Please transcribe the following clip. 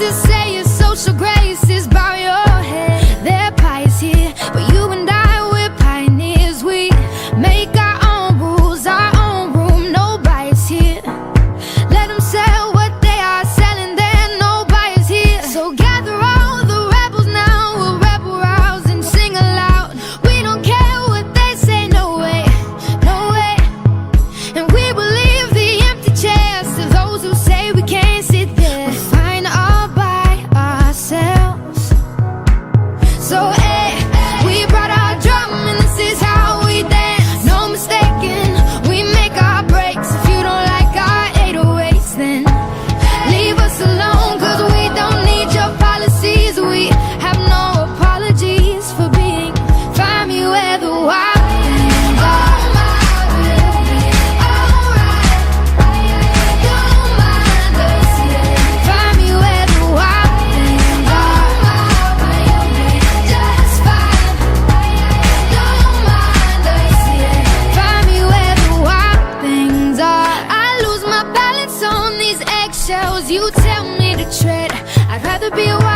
Voices say your social grace is bow your head. Their pious here, but you and I, we're pioneers. We make our own rules, our own room, no bias here. Let them sell what they are selling there, no bias here. So gather all the rebels now, we'll rebel rouse and sing aloud. We don't care what they say, no way, no way. And we will leave the empty chairs to those who say we can't sit there. We're fine all by ourselves. So hey, we brought our drum and this is how we dance. No mistaking, we make our breaks. If you don't like our 808s, then leave us alone, cause we don't need your policies. We have no apologies for being. Find me where the wild things are. Don't mind us, yeah. Find me where the wild things are. Just fine. Don't mind us, yeah. Find me where the wild things are. I lose my balance on these eggshells. You tell me to tread. I'd rather be a wild